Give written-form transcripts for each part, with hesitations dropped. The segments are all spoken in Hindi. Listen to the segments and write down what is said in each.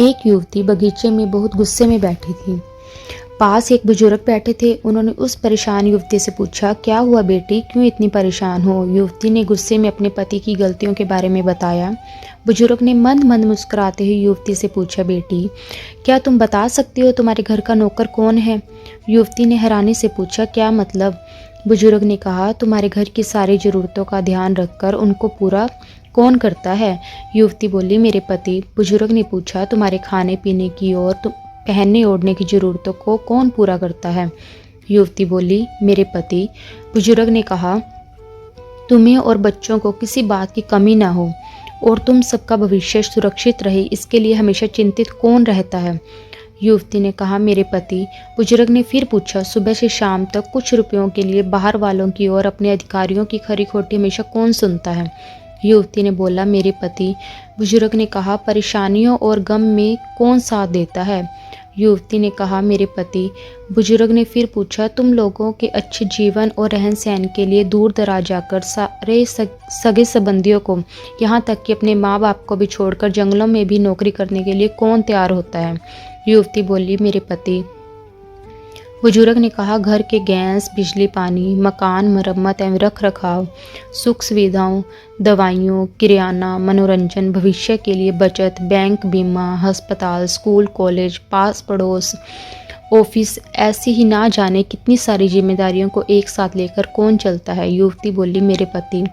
एक युवती बगीचे में बहुत गुस्से में बैठी थी। पास एक बुजुर्ग बैठे थे। उन्होंने उस परेशान युवती से पूछा, क्या हुआ बेटी, क्यों इतनी परेशान हो? युवती ने गुस्से में अपने पति की गलतियों के बारे में बताया। बुजुर्ग ने मंद मंद मुस्कुराते हुए युवती से पूछा, बेटी क्या तुम बता सकती हो तुम्हारे घर का नौकर कौन है? युवती ने हैरानी से पूछा, क्या मतलब? बुजुर्ग ने कहा, तुम्हारे घर की सारी ज़रूरतों का ध्यान रखकर उनको पूरा कौन करता है? युवती बोली, मेरे पति। बुजुर्ग ने पूछा, तुम्हारे खाने पीने की और पहनने ओढ़ने की ज़रूरतों को कौन पूरा करता है? युवती बोली, मेरे पति। बुजुर्ग ने कहा, तुम्हें और बच्चों को किसी बात की कमी ना हो और तुम सबका भविष्य सुरक्षित रहे, इसके लिए हमेशा चिंतित कौन रहता है? युवती ने कहा, मेरे पति। बुजुर्ग ने फिर पूछा, सुबह से शाम तक कुछ रुपयों के लिए बाहर वालों की और अपने अधिकारियों की खरी खोटी हमेशा कौन सुनता है? युवती ने बोला, मेरे पति। बुजुर्ग ने कहा, परेशानियों और गम में कौन साथ देता है? युवती ने कहा, मेरे पति। बुजुर्ग ने फिर पूछा, तुम लोगों के अच्छे जीवन और रहन सहन के लिए दूर दराज जाकर सारे सगे संबंधियों को, यहाँ तक कि अपने माँ बाप को भी छोड़कर जंगलों में भी नौकरी करने के लिए कौन तैयार होता है? युवती बोली, मेरे पति। बुजुर्ग ने कहा, घर के गैस, बिजली, पानी, मकान, मरम्मत एवं रख रखाव, सुख सुविधाओं, दवाइयों, किराना, मनोरंजन, भविष्य के लिए बचत, बैंक, बीमा, अस्पताल, स्कूल, कॉलेज, पास पड़ोस, ऑफिस, ऐसी ही ना जाने कितनी सारी जिम्मेदारियों को एक साथ लेकर कौन चलता है? युवती बोली, मेरे पति।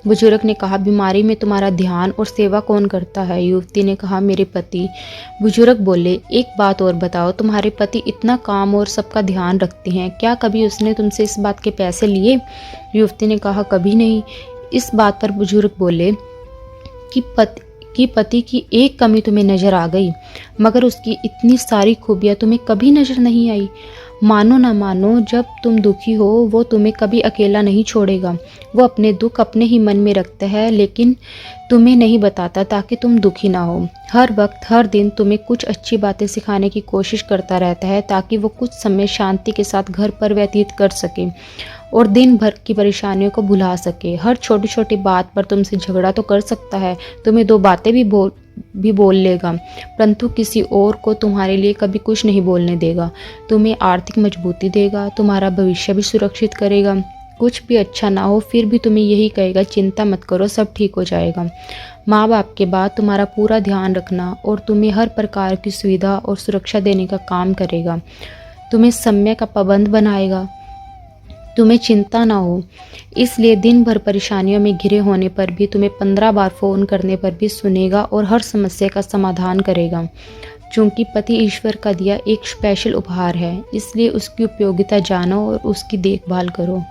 बुजुर्ग ने कहा, बीमारी में तुम्हारा ध्यान और सेवा कौन करता है? युवती ने कहा, मेरे पति। बुजुर्ग बोले, एक बात और बताओ, तुम्हारे पति इतना काम और सबका ध्यान रखते हैं, क्या कभी उसने तुमसे इस बात के पैसे लिए? युवती ने कहा, कभी नहीं। इस बात पर बुजुर्ग बोले कि पति की एक कमी तुम्हें नजर आ गई, मगर उसकी इतनी सारी खूबियां तुम्हें कभी नजर नहीं आई। मानो ना मानो, जब तुम दुखी हो वो तुम्हें कभी अकेला नहीं छोड़ेगा। वो अपने दुख अपने ही मन में रखता है, लेकिन तुम्हें नहीं बताता ताकि तुम दुखी ना हो। हर वक्त हर दिन तुम्हें कुछ अच्छी बातें सिखाने की कोशिश करता रहता है ताकि वो कुछ समय शांति के साथ घर पर व्यतीत कर सके और दिन भर की परेशानियों को भुला सके। हर छोटी छोटी बात पर तुमसे झगड़ा तो कर सकता है, तुम्हें दो बातें भी बोल लेगा, परंतु किसी और को तुम्हारे लिए कभी कुछ नहीं बोलने देगा। तुम्हें आर्थिक मजबूती देगा, तुम्हारा भविष्य भी सुरक्षित करेगा। कुछ भी अच्छा ना हो फिर भी तुम्हें यही कहेगा, चिंता मत करो, सब ठीक हो जाएगा। माँ बाप के बाद तुम्हारा पूरा ध्यान रखना और तुम्हें हर प्रकार की सुविधा और सुरक्षा देने का काम करेगा। तुम्हें समय का पाबंद बनाएगा, तुम्हें चिंता ना हो। इसलिए दिन भर परेशानियों में घिरे होने पर भी तुम्हें 15 बार फ़ोन करने पर भी सुनेगा और हर समस्या का समाधान करेगा। चूँकि पति ईश्वर का दिया एक स्पेशल उपहार है, इसलिए उसकी उपयोगिता जानो और उसकी देखभाल करो।